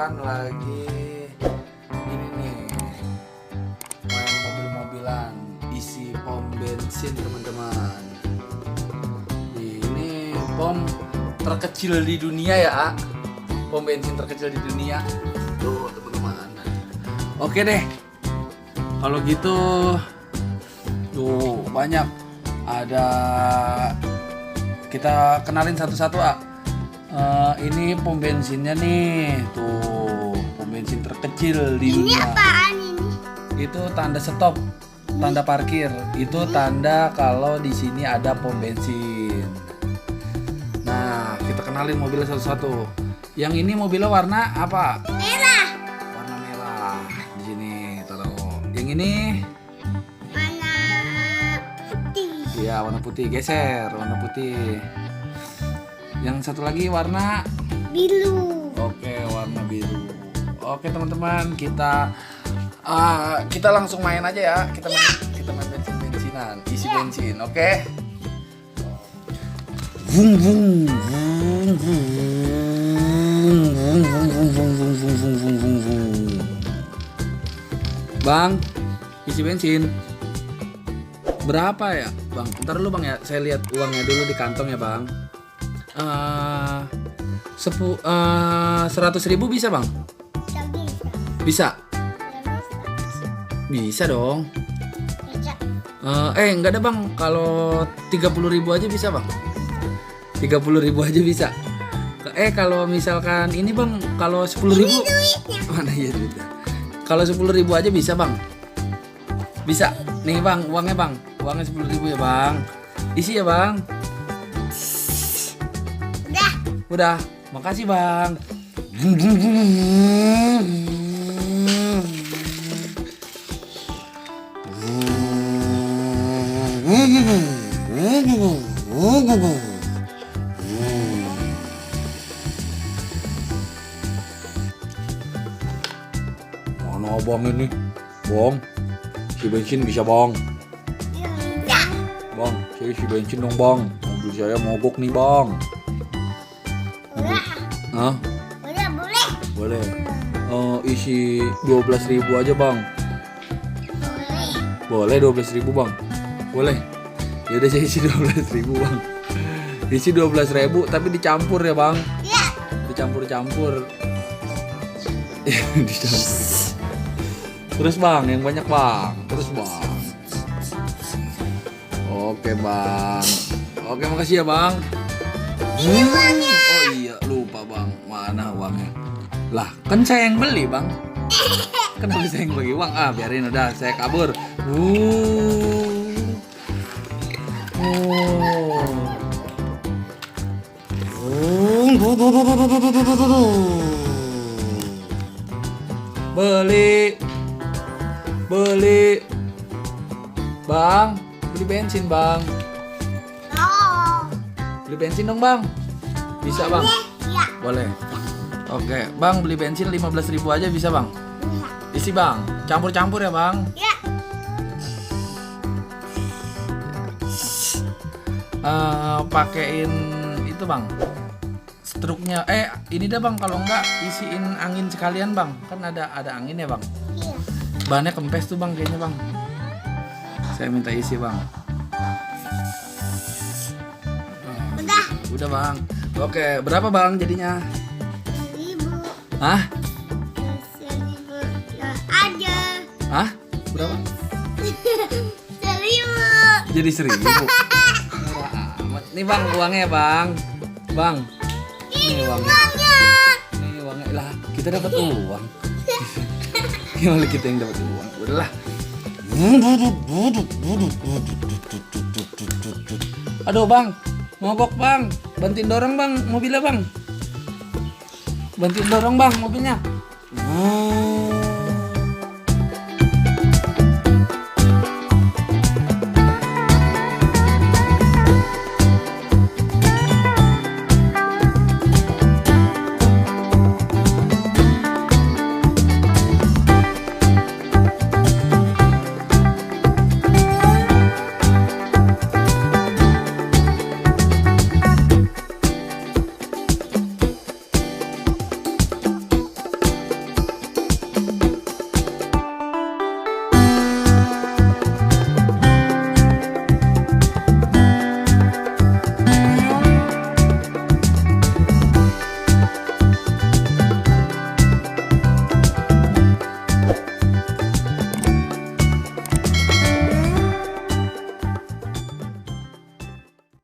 kan lagi ini nih, main mobil-mobilan isi pom bensin teman-teman. Ini pom terkecil di dunia ya, pom bensin terkecil di dunia tuh teman-teman. Oke deh, kalau gitu tuh banyak, ada, kita kenalin satu-satu ini pom bensinnya nih, tuh pom bensin terkecil di dunia. Ini apaan ini? Itu tanda stop, tanda parkir. Itu tanda kalau di sini ada pom bensin. Nah, kita kenalin mobilnya satu-satu. Yang ini mobilnya warna apa? Merah. Warna merah. Di sini taruh. Yang ini Warna putih. ya warna putih, geser warna putih. Yang satu lagi warna Biru. oke, warna biru. Oke teman-teman, kita langsung main aja ya. Kita main bensinan, isi bensin, oke? Vung vung vung vung vung vung vung vung vung vung vung vung vung vung. Bang, isi bensin berapa ya, Bang? Ntar dulu Bang ya, saya lihat uangnya dulu di kantong ya, Bang. 100.000 bisa Bang? Bisa? Bisa dong. Enggak ada Bang, kalau 30.000 aja bisa Bang. 30.000 aja bisa. Kalau misalkan ini Bang, kalau 10.000 mana ya duitnya? Kalau 10.000 aja bisa Bang. Bisa. Nih Bang, uangnya Bang. Uangnya 10.000 ya Bang. Isi ya Bang. Udah, makasih Bang. Mana Bang ini? Bang, isi bensin bisa Bang. Bang, saya isi bensin dong Bang. Mobil saya mogok nih Bang. Hah? Boleh. Boleh. Isi 12.000 aja Bang. Boleh 12.000 Bang. Boleh. Ya udah saya isi 12.000 Bang. Isi 12.000 tapi dicampur ya Bang. Iya. Dicampur. Dicampur. Terus Bang, yang banyak Bang. Terus Bang. Oke Bang. Oke, makasih ya Bang. Oh iya, lupa Bang. Mana uangnya? Lah, kan saya yang beli Bang. Kenapa saya yang bagi uang? Biarin udah, saya kabur. Beli. Bang, beli bensin Bang. Beli bensin dong Bang. Bisa Bang? Iya. Boleh. Oke, Bang beli bensin 15.000 aja bisa Bang? Isi Bang, campur-campur ya Bang. Iya. Pakein itu Bang, struknya. Ini dah Bang, kalau enggak isiin angin sekalian Bang. Kan ada angin ya Bang. Iya. Bahannya kempes tuh Bang kayaknya Bang. Saya minta isi Bang. Udah Bang. Oke, berapa Bang jadinya? 1.000. Hah? 1.000 aja. Hah? Berapa? 1.000. Jadi 1.000. Murah amat. Nih Bang uangnya Bang. Bang. Nih uangnya. Nih uangnya. Lah, kita dapat uang. Gimana kita yang dapat uang? Udahlah. Aduh Bang, mogok Bang. Bantuin dorong Bang mobilnya Bang. Bantuin dorong Bang mobilnya.